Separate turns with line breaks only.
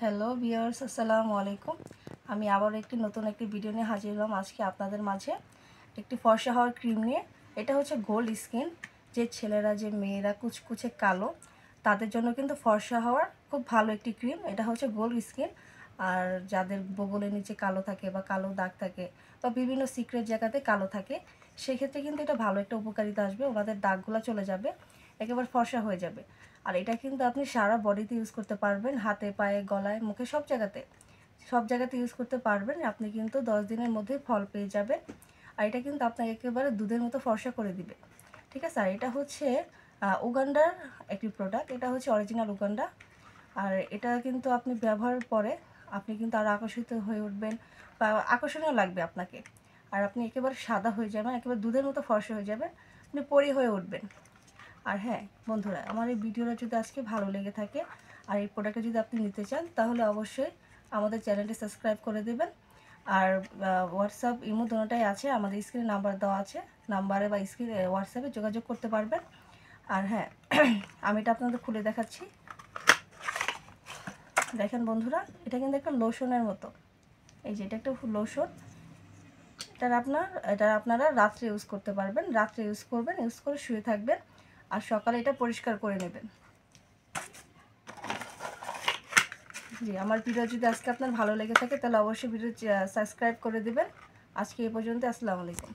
Hello viewers, আসসালামু আলাইকুম। আমি আবার নতুন একটি ভিডিও নিয়ে হাজির হলাম আজকে আপনাদের মাঝে একটি ফর্সা হওয়ার ক্রিম নিয়ে। এটা হচ্ছে গোল্ড স্কিন, যে ছেলেরা যে মেয়েরা কুচকুচে কালো তাদের জন্য কিন্তু ফর্সা হওয়ার খুব ভালো একটি ক্রিম। এটা হচ্ছে গোল্ড স্কিন। আর যাদের বগলের নিচে কালো থাকে বা কালো দাগ থাকে বা বিভিন্ন সিক্রেট জায়গাতে কালো থাকে, সেক্ষেত্রে কিন্তু এটা ভালো একটা উপকারিতা আসবে। ওনাদের দাগগুলো চলে যাবে, একেবারে ফর্সা হয়ে যাবে। আর এটা কিন্তু আপনি সারা বডিতে ইউজ করতে পারবেন, হাতে, পায়ে, গলায়, মুখে, সব জায়গাতে ইউজ করতে পারবেন। আপনি কিন্তু 10 দিনের মধ্যে ফল পেয়ে যাবেন। আর এটা কিন্তু আপনাকে একেবারে দুধের মতো ফর্সা করে দিবে, ঠিক আছে। আর এটা হচ্ছে উগান্ডার একটি প্রোডাক্ট, এটা হচ্ছে অরিজিনাল উগান্ডা। আর এটা কিন্তু আপনি ব্যবহারের পরে আপনি কিন্তু আরও আকর্ষিত হয়ে উঠবেন বা আকর্ষণীয় লাগবে আপনাকে। আর আপনি একেবারে সাদা হয়ে যাবেন, একেবারে দুধের মতো ফর্সা হয়ে যাবেন, আপনি পরি হয়ে উঠবেন। আর হ্যাঁ বন্ধুরা, আমার এই ভিডিওটা যদি আজকে ভালো লেগে থাকে আর এই প্রোডাক্টটা যদি আপনি নিতে চান, তাহলে অবশ্যই আমাদের চ্যানেলটি সাবস্ক্রাইব করে দেবেন। আর হোয়াটসঅ্যাপ, ইমো দুটোটাই আছে, আমাদের স্ক্রিনে নাম্বার দেওয়া আছে, নাম্বারে বা স্ক্রিনে হোয়াটসঅ্যাপে যোগাযোগ করতে পারবেন। আর হ্যাঁ, আমি এটা আপনাদের খুলে দেখাচ্ছি। দেখেন বন্ধুরা, এটা কিন্তু একটা লোশনের মতো। এই যে এটা একটা লোশন। এটা আপনারা রাত্রে ইউজ করতে পারবেন, রাত্রে ইউজ করবেন, ইউজ করে শুয়ে থাকবেন আর সকালে এটা পরিষ্কার করে নেবেন। জি, আমার ভিডিও যদি আজকে আপনার ভালো লেগে থাকে তাহলে অবশ্যই ভিডিও সাবস্ক্রাইব করে দিবেন। আজকে এই পর্যন্ত, আসসালামু আলাইকুম।